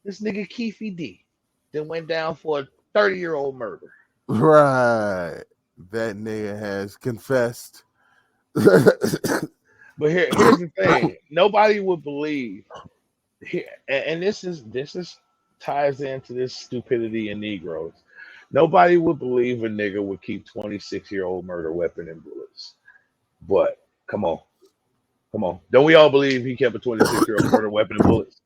This nigga Keefe D then went down for a 30-year-old murder. Right. That nigga has confessed. But here's the thing: nobody would believe. And this is ties into this stupidity in Negroes. Nobody would believe a nigga would keep 26-year-old murder weapon and bullets. But come on, come on, don't we all believe he kept a 26-year-old murder weapon and bullets?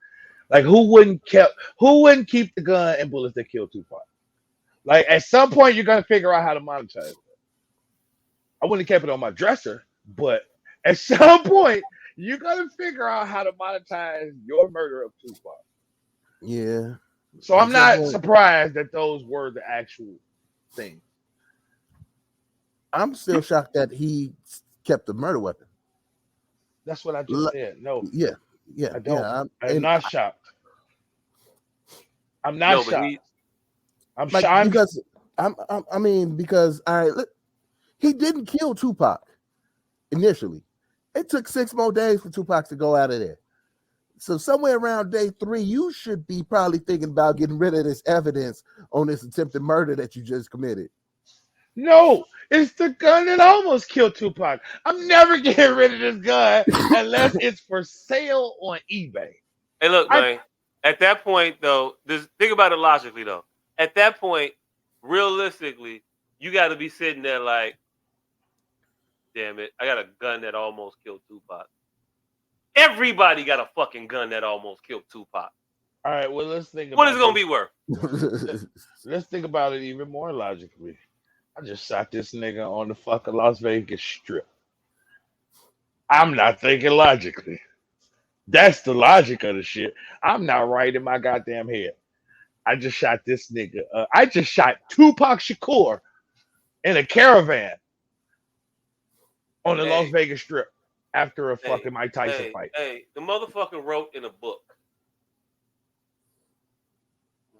Like who wouldn't keep the gun and bullets that killed Tupac? Like at some point you're gonna figure out how to monetize it. I wouldn't have kept it on my dresser, but at some point you're gonna figure out how to monetize your murder of Tupac. Yeah. So At I'm some not point, surprised that those were the actual thing. I'm still shocked that he kept the murder weapon. That's what I just L- said. No, Yeah, yeah, I don't. yeah. I'm And not shocked. I'm not No, but shocked. he I'm like shocked. because I mean because he didn't kill Tupac initially. It took 6 more days for Tupac to go out of there. So somewhere around day 3, you should be probably thinking about getting rid of this evidence on this attempted murder that you just committed. No, it's the gun that almost killed Tupac. I'm never getting rid of this gun unless it's for sale on eBay. Hey, look, I man. At that point, though, just think about it logically, though. At that point, realistically, you got to be sitting there like, damn it, I got a gun that almost killed Tupac. Everybody got a fucking gun that almost killed Tupac. all right. Well, let's think What is it about gonna this. be worth? Let's think about it even more logically. I just shot this nigga on the fucking Las Vegas Strip. I'm not thinking logically. That's the logic of the shit. I'm not right in my goddamn head. I just shot this nigga. I just shot Tupac Shakur in a caravan on the Las Hey, Vegas Strip after a hey, fucking Mike Tyson hey, fight. hey. The motherfucker wrote in a book.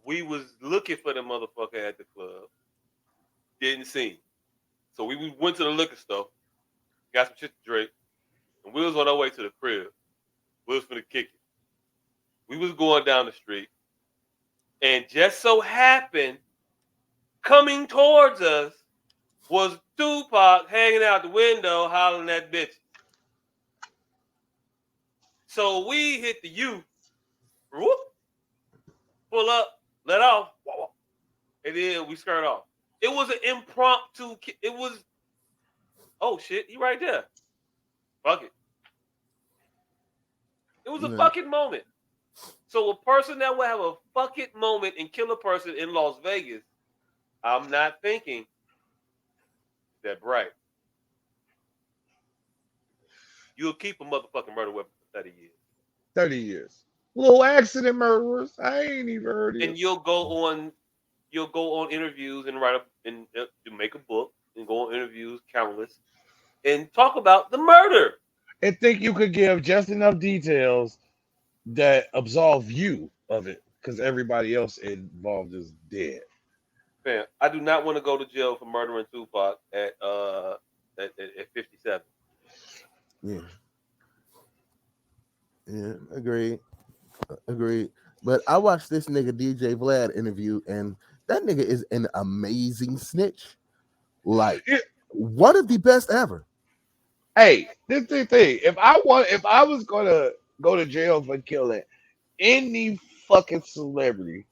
We was looking for the motherfucker at the club. Didn't see him. So we went to the liquor store, got some shit to drink, and we was on our way to the crib. We was finna kick it. We was going down the street, and just so happened, coming towards us was Tupac hanging out the window hollering at bitches. So we hit the U, whoop, pull up, let off, and then we skirt off. It was an impromptu. It was, oh shit, he right there. Fuck it. It was a No. fucking moment. So a person that will have a fucking moment and kill a person in Las Vegas, I'm not thinking that bright. You'll keep a motherfucking murder weapon for 30 years. 30 years. Little accident murderers. I ain't even heard of And it. you'll go on interviews and write up and to make a book and go on interviews, countless, and talk about the murder. And think you could give just enough details that absolve you of it because everybody else involved is dead. Man, I do not want to go to jail for murdering Tupac at 57. Yeah, yeah, agreed, agreed. But I watched this nigga DJ Vlad interview, and that nigga is an amazing snitch. Like It- one of the best ever. hey, this the thing. If I was gonna go to jail for killing any fucking celebrity,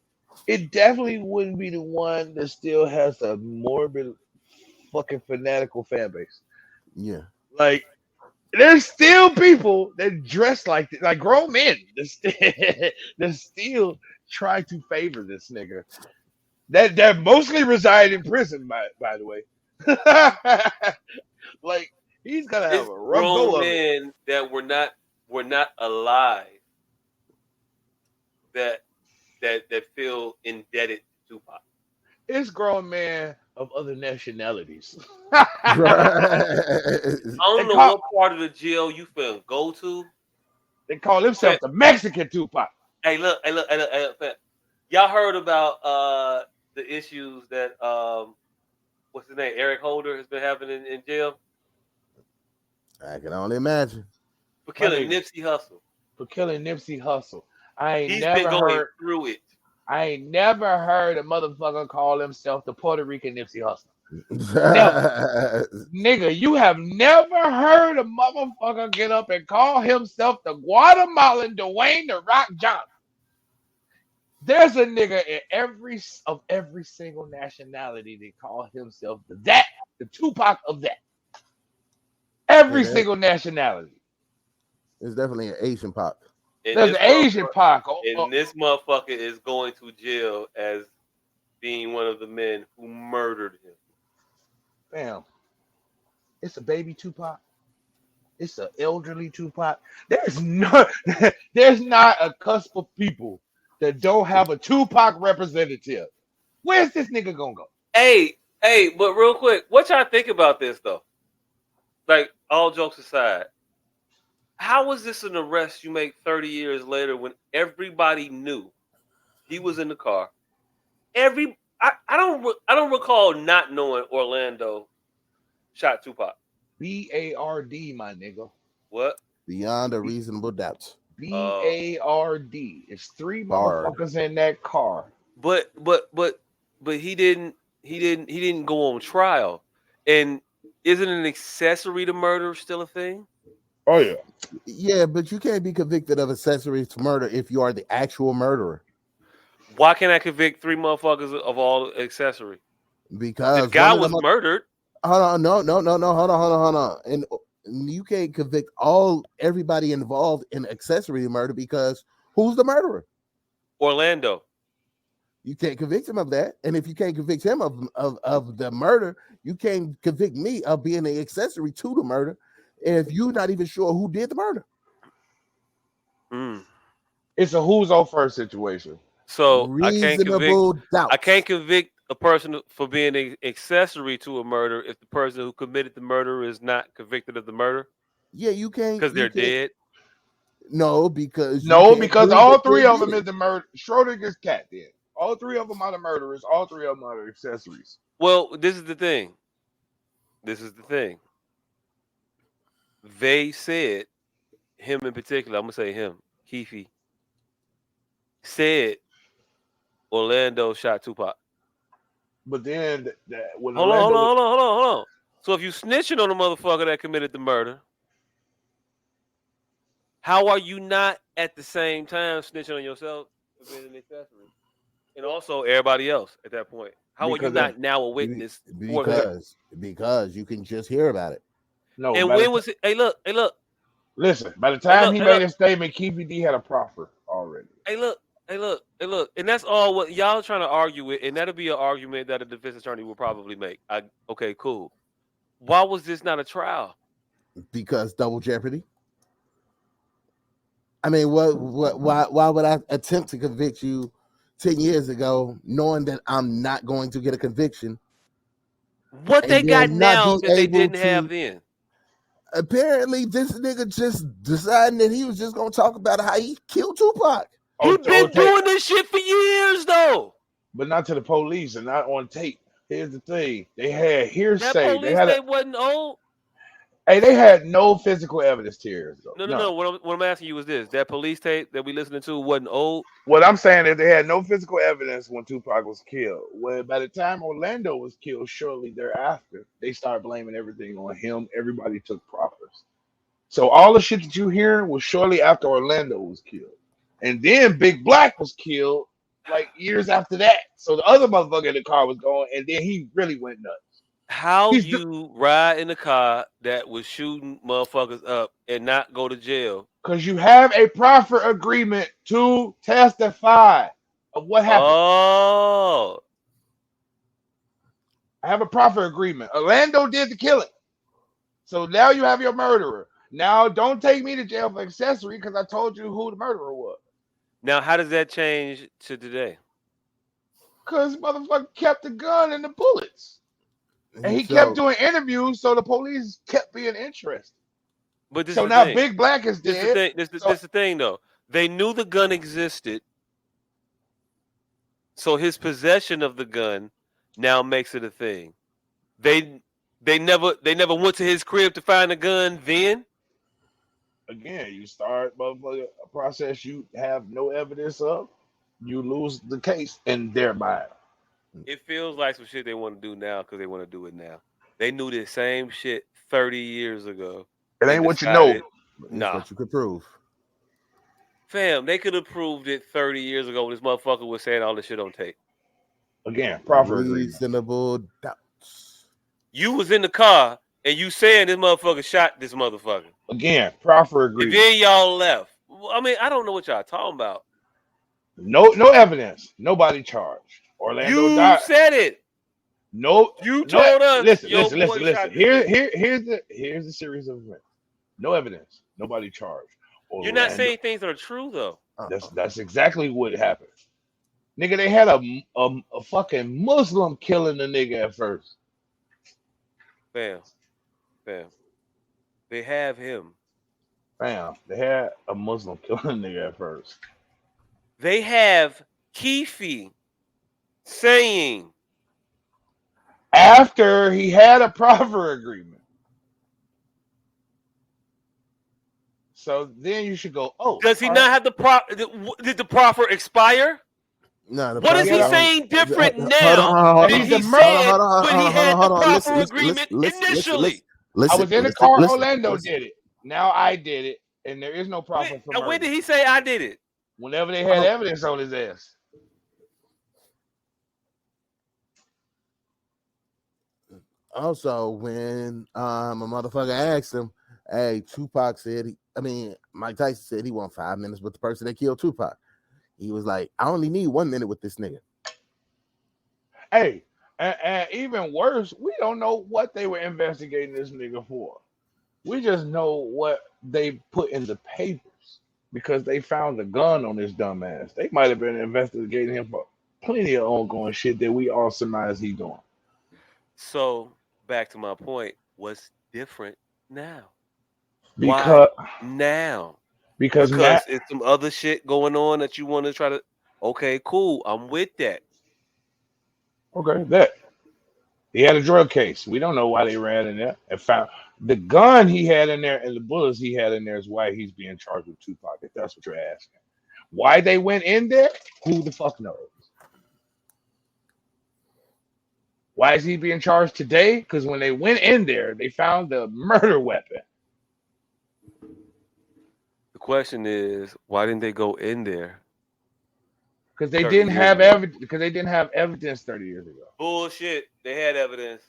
it definitely wouldn't be the one that still has a morbid fucking fanatical fan base. Yeah, Like there's still people that dress like grown men that that still try to favor this nigga. That mostly reside in prison, by the way. Like he's gonna have It's a rough go grown of it. men that were not alive that that feel indebted to Tupac. It's grown men of other nationalities. right. I they don't know call what part of the jail you finna go to, they call but themselves the Mexican Tupac. hey, look, hey, look, hey, look, hey, look, fam. Y'all heard about the issues that what's his name, Eric Holder has been having in jail I can only imagine. for My killing nigga, Nipsey Hussle. for killing Nipsey Hussle. I ain't He's been never going heard. through it. I ain't never heard a motherfucker call himself the Puerto Rican Nipsey Hussle. Never. Nigga, you have never heard a motherfucker get up and call himself the Guatemalan Dwayne the Rock Johnson. There's a nigga in every single nationality that call himself the Tupac of that. Every single nationality. It's definitely an Asian Pac. And There's this an Asian motherfucker, Pac. and this motherfucker is going to jail as being one of the men who murdered him. Damn. It's a baby Tupac. It's an elderly Tupac. There's not a cusp of people that don't have a Tupac representative. Where's this nigga gonna go? Hey, but real quick, what y'all think about this though? Like, all jokes aside, how was this an arrest you make 30 years later when everybody knew he was in the car? I don't recall not knowing Orlando shot Tupac. BARD, my nigga. What? Beyond a reasonable doubt. BARD. It's three Bard. motherfuckers in that car. But he didn't go on trial. And isn't an accessory to murder still a thing? Oh yeah. Yeah, but you can't be convicted of accessory to murder if you are the actual murderer. Why can't I convict three motherfuckers of all accessory? Because the guy was murdered. Hold on, no, hold on. And you can't convict everybody involved in accessory to murder because who's the murderer? Orlando. You can't convict him of that. And if you can't convict him of the murder, you can't convict me of being an accessory to the murder if you're not even sure who did the murder. It's a who's on first situation. So reasonable doubt. I can't convict a person for being an accessory to a murder if the person who committed the murder is not convicted of the murder. Yeah, you can't because they're dead. No, because all three of them is the murder. Schrodinger's cat did. All three of them are the murderers. All three of them are the accessories. Well, this is the thing. They said, him in particular, I'm gonna say him, Keefe, said Orlando shot Tupac. But then when hold on. So if you snitching on the motherfucker that committed the murder, how are you not at the same time snitching on yourself for being an accessory? And also everybody else at that point. How are you not now a witness? Because you can just hear about it. No. And when was it? Hey, look. Listen, by the time he made a statement, Keefe D had a proffer already. Hey, look. And that's all what y'all trying to argue with, and that'll be an argument that a defense attorney will probably make. Okay, cool. Why was this not a trial? Because double jeopardy. I mean, why would I attempt to convict you 10 years ago, knowing that I'm not going to get a conviction? What they got now that they didn't have then? Apparently, this nigga just deciding that he was just going to talk about how he killed Tupac. He's been doing this shit for years, though. But not to the police and not on tape. Here's the thing. They had hearsay. That police tape wasn't old. Hey, they had no physical evidence here. No. What I'm asking you is this: that police tape that we listening to wasn't old. What I'm saying is they had no physical evidence when Tupac was killed. Well, by the time Orlando was killed, shortly thereafter, they started blaming everything on him. Everybody took proffers. So all the shit that you hear was shortly after Orlando was killed. And then Big Black was killed like years after that. So the other motherfucker in the car was going, and then he really went nuts. How you ride in a car that was shooting motherfuckers up and not go to jail? Because you have a proffer agreement to testify of what happened. Oh. I have a proffer agreement. Orlando did the killing. So now you have your murderer. Now don't take me to jail for accessory because I told you who the murderer was. Now, how does that change to today? Because motherfucker kept the gun and the bullets. And he kept doing interviews, so the police kept being interested. But this so is now thing. Big Black is dead. This is the thing, though. They knew the gun existed, so his possession of the gun now makes it a thing. They never went to his crib to find the gun then. Again, you start motherfucker a process you have no evidence of, you lose the case, and thereby It feels like some shit they want to do now because they want to do it now. They knew this same shit 30 years ago it and ain't what you know. decided, It's nah, what you could prove. fam, they could have proved it 30 years ago when this motherfucker was saying all this shit on tape. Again, proffer agreement. Reasonable doubts. You was in the car and you saying this motherfucker shot this motherfucker. Again, proffer And agreement. then y'all left. I mean, I don't know what y'all talking about. No evidence. Nobody charged. Orlando You died. said it. No, You no. told us Listen, your listen, boy listen, listen. shot this nigga. Here's the series of events. No evidence. Nobody charged. You're not Orlando. saying things that are true though. That's exactly what happened. Nigga, they had a fucking Muslim killing the nigga at first. Fam. They have him. Bam. They had a Muslim killing the nigga at first. They have Keefe saying, After he had a proffer agreement. So then you should go, oh, does he all right. not have did the proffer expire? No, the What is he Get up. saying different Hold now on, And than he's the he murderer. said when he had the proffer agreement initially? I was in the car. Orlando listen. did it. Now I did it, and there is no proffer for When murder. did he say I did it? Whenever they had evidence on his ass. Also, when a motherfucker asked him, hey, Tupac said, Mike Tyson said he want 5 minutes with the person that killed Tupac. He was like, I only need 1 minute with this nigga. Hey, and even worse, we don't know what they were investigating this nigga for. We just know what they put in the papers because they found the gun on this dumbass. They might have been investigating him for plenty of ongoing shit that we all surmise he doing. So back to my point, what's different now? Because Why now? because Because it's some other shit going on that you want to try to. Okay, cool. I'm with that. okay, that he had a drug case. We don't know why they ran in there and found the gun he had in there and the bullets he had in there is why he's being charged with Tupac. If that's what you're asking, why they went in there? Who the fuck knows? Why is he being charged today? Because when they went in there, they found the murder weapon. The question is, why didn't they go in there Because they 30 didn't years have ago? evidence. Because they didn't have evidence 30 years ago. Bullshit. They had evidence.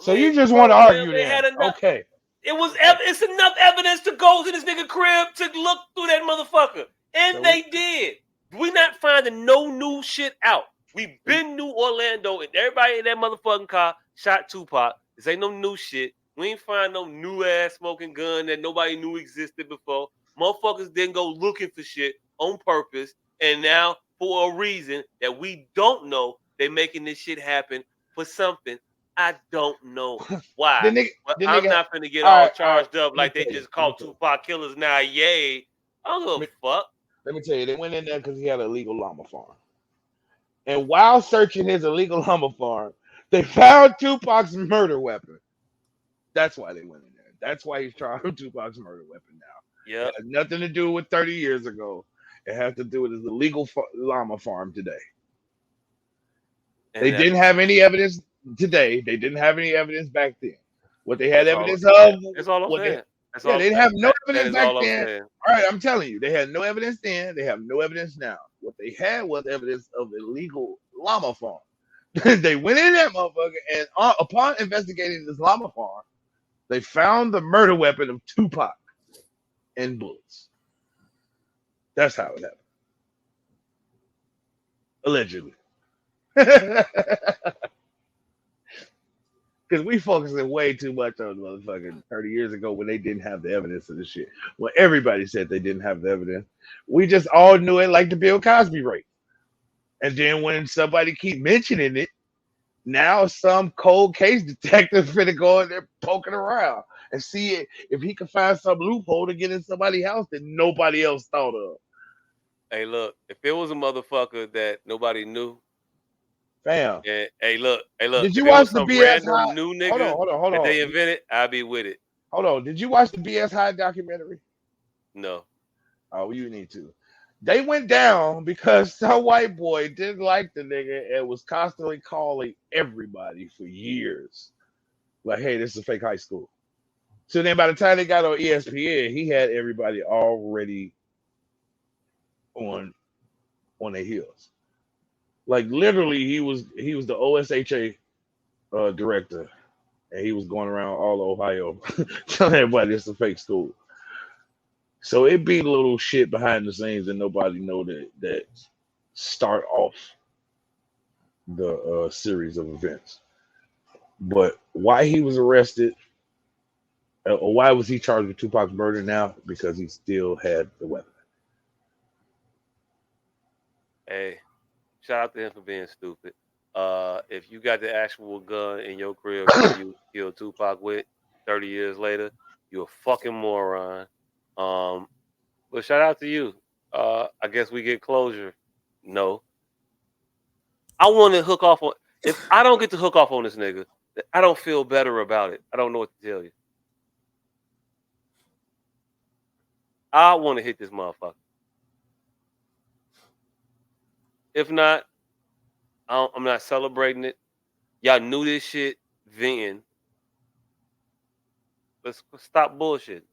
So you just want to argue they had then? enough. Okay. It's enough evidence to go to this nigga crib to look through that motherfucker. And So they did. We not finding no new shit out. We been New Orlando and everybody in that motherfucking car shot Tupac. This ain't no new shit. We ain't find no new ass smoking gun that nobody knew existed before. Motherfuckers didn't go looking for shit on purpose. And now for a reason that we don't know, they making this shit happen for something. I don't know why. But the I'm nigga. not finna get All all right, all right. charged up like they just caught Tupac killers now. Yay. I don't give a fuck. Let me tell you, they went in there because he had a legal llama farm. And while searching his illegal llama farm, they found Tupac's murder weapon. That's why they went in there. That's why he's trying Tupac's murder weapon now. Yeah. It has nothing to do with 30 years ago. It has to do with his illegal llama farm today. They didn't have any evidence today. They didn't have any evidence back then. What they had evidence of, that's all I'm saying. they didn't have no evidence is back all I'm then. saying. All right, I'm telling you, they had no evidence then. They have no evidence now. What they had was evidence of illegal llama farm. They went in that motherfucker, and upon investigating this llama farm, they found the murder weapon of Tupac and bullets. That's how it happened. Allegedly. Because we focusing way too much on motherfucking 30 years ago when they didn't have the evidence of this shit. When everybody said they didn't have the evidence. We just all knew it like the Bill Cosby rape. And then when somebody keep mentioning it, now some cold case detective finna go in there poking around and see it, if he can find some loophole to get in somebody's house that nobody else thought of. Hey, look, if it was a motherfucker that nobody knew, Fam. hey, look. Did you If it watch was the some BS random High? new Hold nigga on. that they invented, I'd be with it. Hold on. Did you watch the BS High documentary? No. Oh, you need to. They went down because some white boy didn't like the nigga and was constantly calling everybody for years. Like, hey, this is a fake high school. So then by the time they got on ESPN, he had everybody already on their heels. Like literally, he was the OSHA director, and he was going around all Ohio telling everybody it's a fake school. So it be little shit behind the scenes that nobody know that start off the series of events. But why he was arrested, or why was he charged with Tupac's murder now? Because he still had the weapon. Hey, shout out to him for being stupid. If you got the actual gun in your crib that you killed Tupac with 30 years later, you a fucking moron. Um, but shout out to you. I guess we get closure. No. I want to hook off on. If I don't get to hook off on this nigga, I don't feel better about it. I don't know what to tell you. I want to hit this motherfucker. If not, I'm not celebrating it. Y'all knew this shit then. Let's stop bullshit.